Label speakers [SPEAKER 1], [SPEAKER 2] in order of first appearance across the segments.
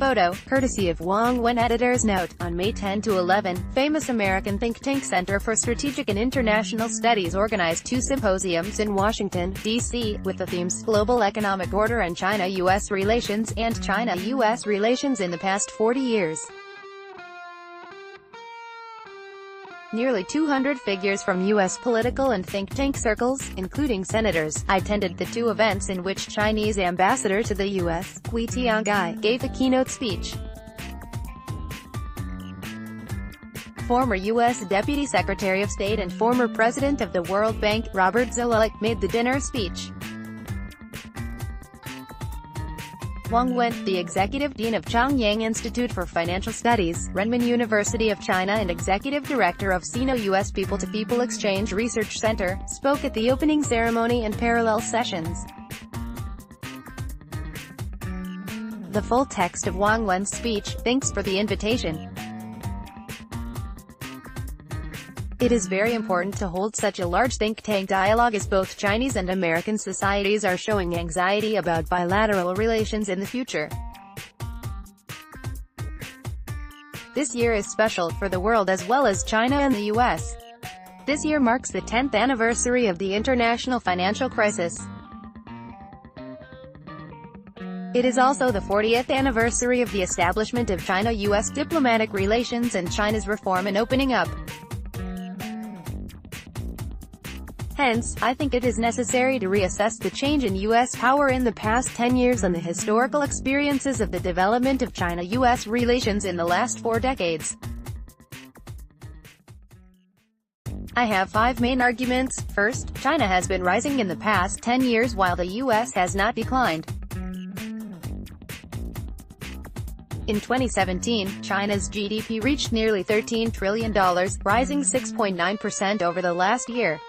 [SPEAKER 1] Photo, courtesy of Wang WenEditor's note. On May 10 to 11, famous American think tank Center for Strategic and International Studies organized 2 symposiums in Washington, D.C., with the themes Global Economic Order and China-U.S. Relations and China-U.S. Relations in the Past 40 Years. Nearly 200 figures from U.S. political and think tank circles, including senators, attended the 2 events in which Chinese ambassador to the U.S., Cui Tiankai, gave a keynote speech. Former U.S. Deputy Secretary of State and former President of the World Bank, Robert Zoellick, made the dinner speech. Wang Wen, the Executive Dean of Chongyang Institute for Financial Studies, Renmin University of China and Executive Director of Sino-U.S. People-to-People Exchange Research Center, spoke at the opening ceremony and parallel sessions. The full text of Wang Wen's speech. Thanks for the invitation. It is very important to hold such a large think tank dialogue as both Chinese and American societies are showing anxiety about bilateral relations in the future. This year is special for the world as well as China and the U.S. This year marks the 10th anniversary of the international financial crisis. It is also the 40th anniversary of the establishment of China-U.S. diplomatic relations and China's reform and opening up. Hence, I think it is necessary to reassess the change in U.S. power in the past 10 years and the historical experiences of the development of China-U.S. relations in the last 4 decades. I have 5 main arguments. First, China has been rising in the past 10 years while the U.S. has not declined. In 2017, China's GDP reached nearly $13 trillion, rising 6.9% over the last year.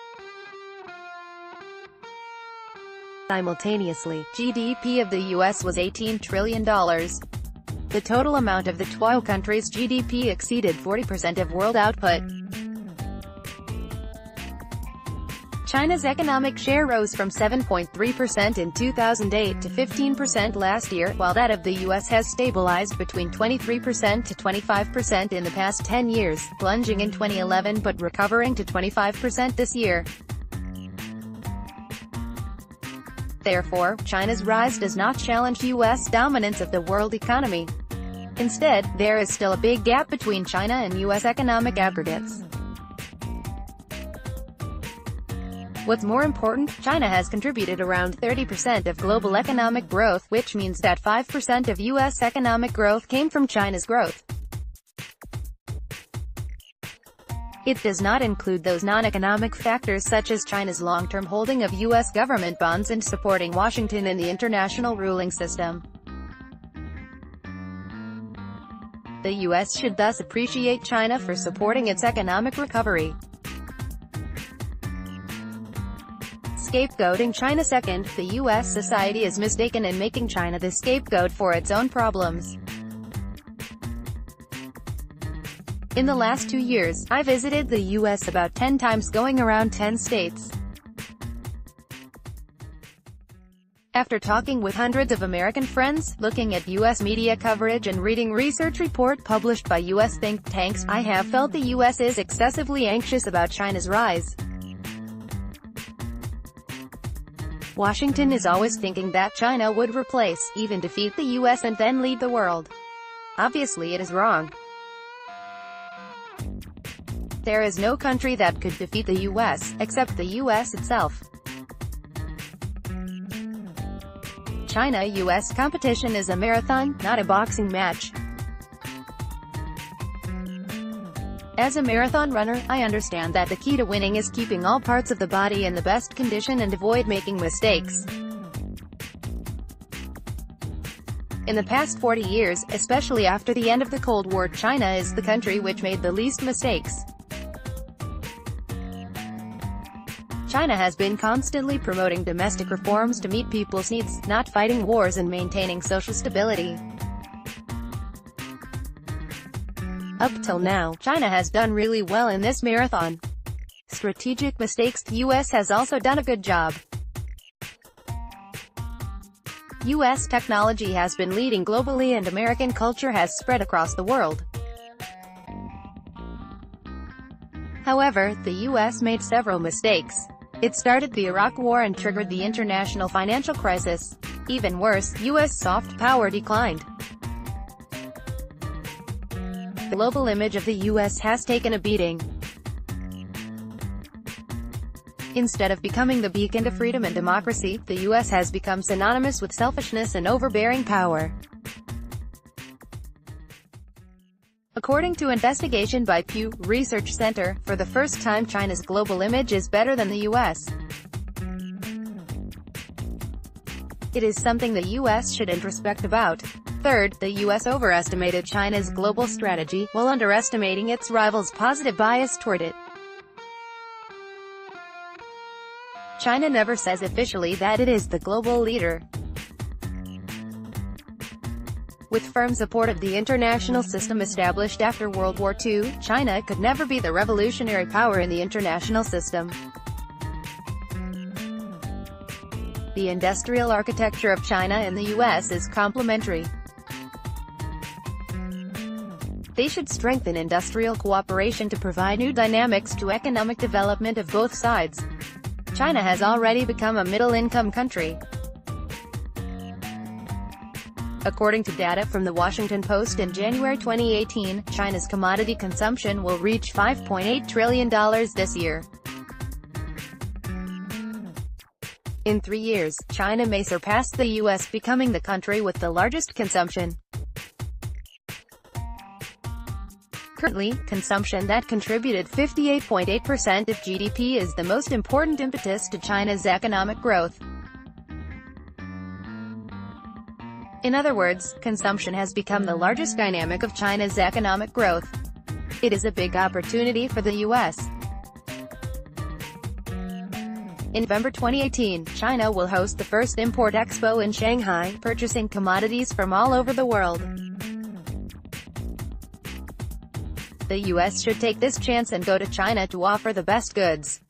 [SPEAKER 1] Simultaneously, GDP of the U.S. was $18 trillion. The total amount of the 12 countries' GDP exceeded 40% of world output. China's economic share rose from 7.3% in 2008 to 15% last year, while that of the U.S. has stabilized between 23% to 25% in the past 10 years, plunging in 2011 but recovering to 25% this year. Therefore, China's rise does not challenge U.S. dominance of the world economy. Instead, there is still a big gap between China and U.S. economic aggregates. What's more important, China has contributed around 30% of global economic growth, which means that 5% of U.S. economic growth came from China's growth. It does not include those non-economic factors such as China's long-term holding of U.S. government bonds and supporting Washington in the international ruling system. The U.S. should thus appreciate China for supporting its economic recovery. Scapegoating China. Second, the U.S. society is mistaken in making China the scapegoat for its own problems. In the last 2 years, I visited the U.S. about 10 times, going around 10 states. After talking with hundreds of American friends, looking at U.S. media coverage and reading research reports published by U.S. think tanks, I have felt the U.S. is excessively anxious about China's rise. Washington is always thinking that China would replace, even defeat the U.S. and then lead the world. Obviously it is wrong. There is no country that could defeat the U.S., except the U.S. itself. China-U.S. competition is a marathon, not a boxing match. As a marathon runner, I understand that the key to winning is keeping all parts of the body in the best condition and avoid making mistakes. In the past 40 years, especially after the end of the Cold War, China is the country which made the least mistakes. China has been constantly promoting domestic reforms to meet people's needs, not fighting wars and maintaining social stability. Up till now, China has done really well in this marathon. Strategic mistakes. The U.S. has also done a good job. U.S. technology has been leading globally and American culture has spread across the world. However, the U.S. made several mistakes. It started the Iraq War and triggered the international financial crisis. Even worse, U.S. soft power declined. The global image of the U.S. has taken a beating. Instead of becoming the beacon of freedom and democracy, the U.S. has become synonymous with selfishness and overbearing power. According to investigation by Pew Research Center, for the first time China's global image is better than the U.S. It is something the U.S. should introspect about. Third, the U.S. overestimated China's global strategy, while underestimating its rivals' positive bias toward it. China never says officially that it is the global leader. With firm support of the international system established after World War II, China could never be the revolutionary power in the international system. The industrial architecture of China and the U.S. is complementary. They should strengthen industrial cooperation to provide new dynamics to economic development of both sides. China has already become a middle-income country. According to data from The Washington Post in January 2018, China's commodity consumption will reach $5.8 trillion this year. In 3 years, China may surpass the U.S., becoming the country with the largest consumption. Currently, consumption that contributed 58.8% of GDP is the most important impetus to China's economic growth. In other words, consumption has become the largest dynamic of China's economic growth. It is a big opportunity for the U.S. In November 2018, China will host the first Import Expo in Shanghai, purchasing commodities from all over the world. The U.S. should take this chance and go to China to offer the best goods.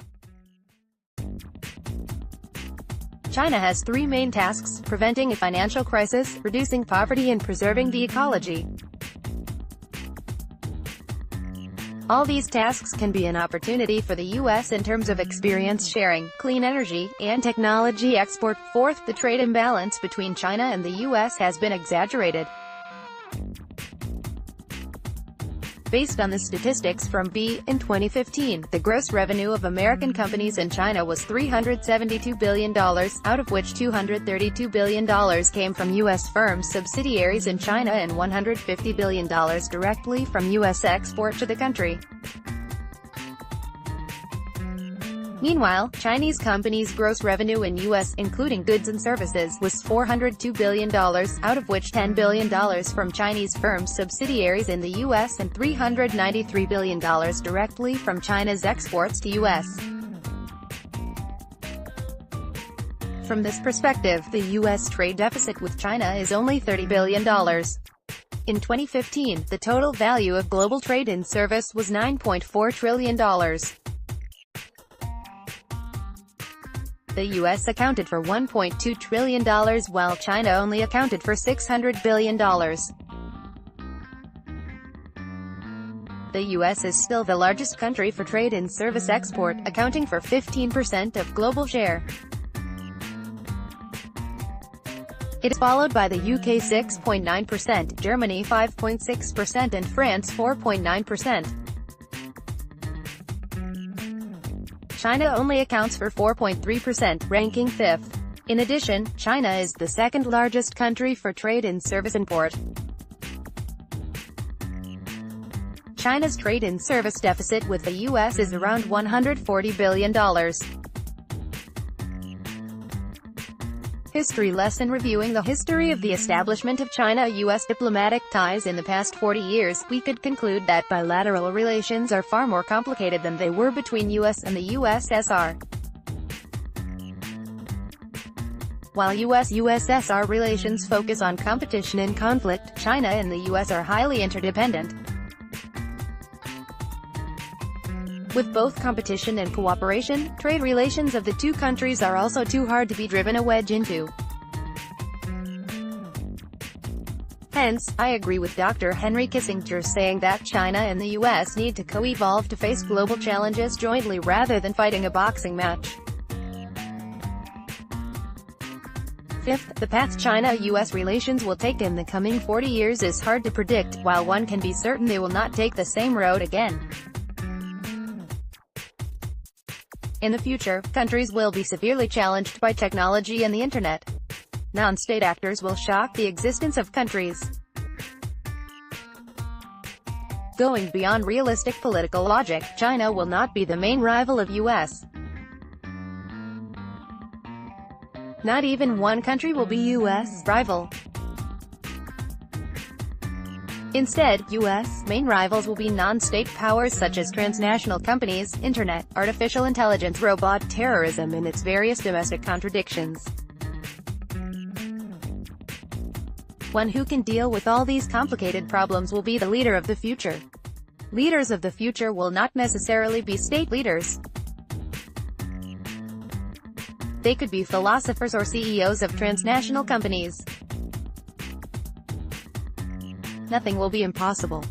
[SPEAKER 1] China has 3 main tasks: preventing a financial crisis, reducing poverty and preserving the ecology. All these tasks can be an opportunity for the U.S. in terms of experience sharing, clean energy, and technology export. Fourth, the trade imbalance between China and the U.S. has been exaggerated. Based on the statistics from B, in 2015, the gross revenue of American companies in China was $372 billion, out of which $232 billion came from U.S. firms' subsidiaries in China and $150 billion directly from U.S. export to the country. Meanwhile, Chinese companies' gross revenue in U.S., including goods and services, was $402 billion, out of which $10 billion from Chinese firms' subsidiaries in the U.S. and $393 billion directly from China's exports to U.S. From this perspective, the U.S. trade deficit with China is only $30 billion. In 2015, the total value of global trade and service was $9.4 trillion. The U.S. accounted for $1.2 trillion, while China only accounted for $600 billion. The U.S. is still the largest country for trade and service export, accounting for 15% of global share. It is followed by the UK 6.9%, Germany 5.6% and France 4.9%. China only accounts for 4.3%, ranking 5th. In addition, China is the second largest country for trade and service import. China's trade and service deficit with the U.S. is around $140 billion. History lesson: reviewing the history of the establishment of China-U.S. diplomatic ties in the past 40 years, we could conclude that bilateral relations are far more complicated than they were between U.S. and the USSR. While U.S.-USSR relations focus on competition and conflict, China and the U.S. are highly interdependent. With both competition and cooperation, trade relations of the two countries are also too hard to be driven a wedge into. Hence, I agree with Dr. Henry Kissinger saying that China and the US need to co-evolve to face global challenges jointly rather than fighting a boxing match. Fifth, the path China-US relations will take in the coming 40 years is hard to predict, while one can be certain they will not take the same road again. In the future, countries will be severely challenged by technology and the internet. Non-state actors will shock the existence of countries. Going beyond realistic political logic, China will not be the main rival of US. Not even one country will be US rival. Instead, US main rivals will be non-state powers such as transnational companies, internet, artificial intelligence, robot, terrorism and its various domestic contradictions. One who can deal with all these complicated problems will be the leader of the future. Leaders of the future will not necessarily be state leaders. They could be philosophers or CEOs of transnational companies. Nothing will be impossible.